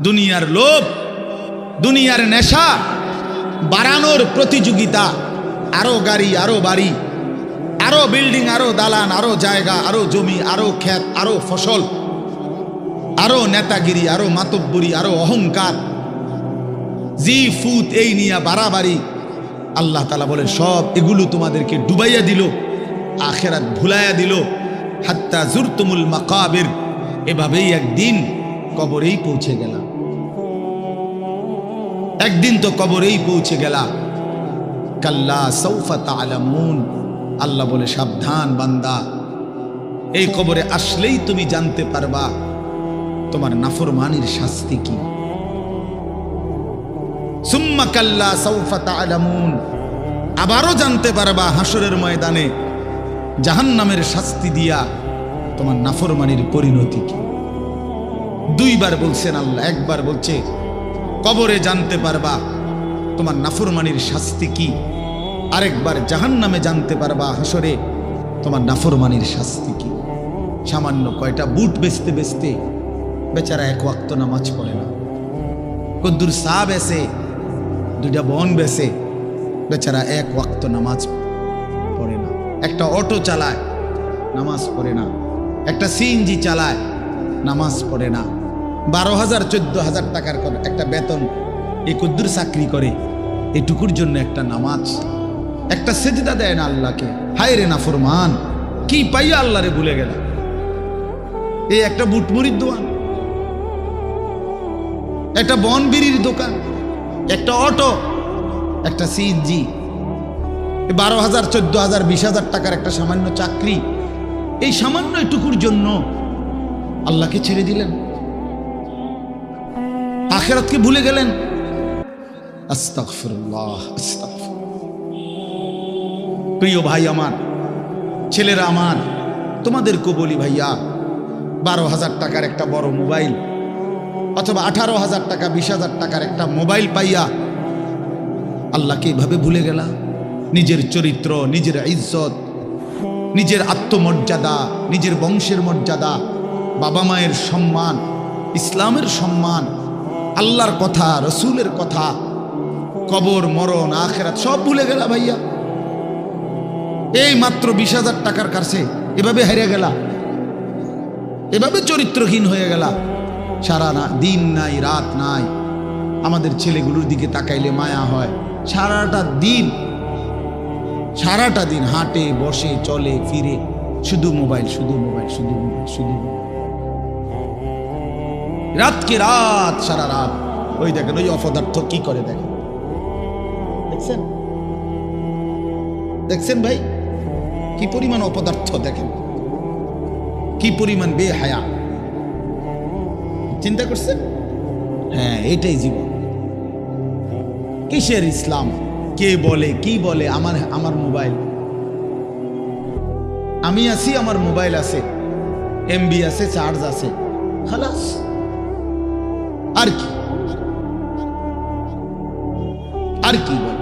দুনিয়ার লোভ, দুনিয়ার নেশা বাড়ানোর প্রতিযোগিতা, আরো গাড়ি, আরো বাড়ি, আরো বিল্ডিং, আরো দালান, আরো জায়গা, আরো জমি, আরো ক্ষেত, আরো ফসল, আরো নেতাগিরি, আরো মাতব্বরি, আরো অহংকার, জি ফুত এই নিয়ে বাড়াবাড়ি। আল্লাহ তাআলা বলে সব এগুলো তোমাদেরকে ডুবাইয়া দিল, আখিরাত ভুলাইয়া দিল। হাত্তা জুরতুমুল মাকাবির, এভাবেই একদিন কবরেই পৌঁছে গেলাম। একদিন তো কবরেই পৌঁছে গেলা। কাল্লা সাউফা তা'লামুন, আল্লাহ বলে সাবধান বান্দা, এই কবরে আসলেই তুমি জানতে পারবা তোমার নাফরমানির শাস্তি কি। সুম্মা কাল্লা সাউফা তা'লামুন, আবারও জানতে পারবা হাসরের ময়দানে জাহান্নামের শাস্তি দিয়া তোমার নাফরমানির পরিণতি কি। দুইবার বলছেন আল্লাহ, একবার বলছে কবরে জানতে পারবা তোমার নাফরমানির শাস্তি কি, আরেকবার জাহান্নামে জানতে পারবা হাসরে তোমার নাফরমানির শাস্তি কি। সামান্য কয়টা বুট বেচতে বেচতে বেচারা এক ওয়াক্ত নামাজ পড়ে না, কদ্দুর চা বেচে, দুইটা বন বেচে, বেচারা এক ওয়াক্ত নামাজ পড়ে না। একটা অটো চালায়, নামাজ পড়ে না। একটা সিএনজি চালায়, নামাজ পড়ে না। 12,000 14,000 টাকার একটা বেতন, এই কদ্দুর চাকরি করে, এটুকুর জন্য একটা নামাজ, একটা সেজদা দেয় না আল্লাহকে। হায় রে নাফরমান, কি পাইয়া আল্লাহরে ভুলে গেল। এই একটা বুটমুড়ির দোকান, একটা বন বিড়ির দোকান, একটা অটো, একটা সিএনজি, 12,000 14,000 20,000 টাকার একটা সামান্য চাকরি, এই সামান্য এটুকুর জন্য আল্লাহকে ছেড়ে দিলেন, আখিরাতকে ভুলে গেলেন। আস্তাগফিরুল্লাহ, আস্তাগফিরুল্লাহ। প্রিয় ভাই আমার, ছেলেরা আমার, তোমাদেরকে বলি ভাইয়া, 12,000 টাকার একটা বড় মোবাইল অথবা 18,000 টাকা 20,000 টাকার একটা মোবাইল পাইয়া আল্লাহকে এইভাবে ভুলে গেলা। নিজের চরিত্র, নিজের ইজ্জত, নিজের আত্মমর্যাদা, নিজের বংশের মর্যাদা, বাবা মায়ের সম্মান, ইসলামের সম্মান, আল্লাহর কথা, রসুলের কথা, কবর, মরণ, আখিরাত সব ভুলে গেলা ভাইয়া। এই মাত্র 20,000 টাকার কাছে এভাবে হারিয়ে গেলা, এভাবে চরিত্রহীন হয়ে গেলা। সারা দিন নাই, রাত নাই। আমাদের ছেলেগুলোর দিকে তাকাইলে মায়া হয়। সারাটা দিন হাঁটে, বসে, চলে, ফিরে, শুধু মোবাইল, শুধু মোবাইল, শুধু মোবাইল, শুধু মোবাইল। রাতকে রাত, সারা রাত। ওই দেখেন ওই অপদার্থ কি করে, দেখেন, দেখছেন, দেখছেন ভাই কি পরিমাণ অপদার্থ, দেখেন কি পরিমাণ বেহায়া। চিন্তা করছেন? হ্যাঁ, এটাই জীবন। কিসের ইসলাম? কে বলে, কি বলে? আমার মোবাইল, আমি আছি, আমার মোবাইল আছে, এমবি আছে, চার্জ আছে, খালাস। আর কি, আর কি বলে?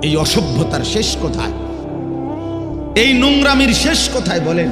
এই অসভ্যতার শেষ কোথায়? এই নোংরামির শেষ কোথায় বলেন?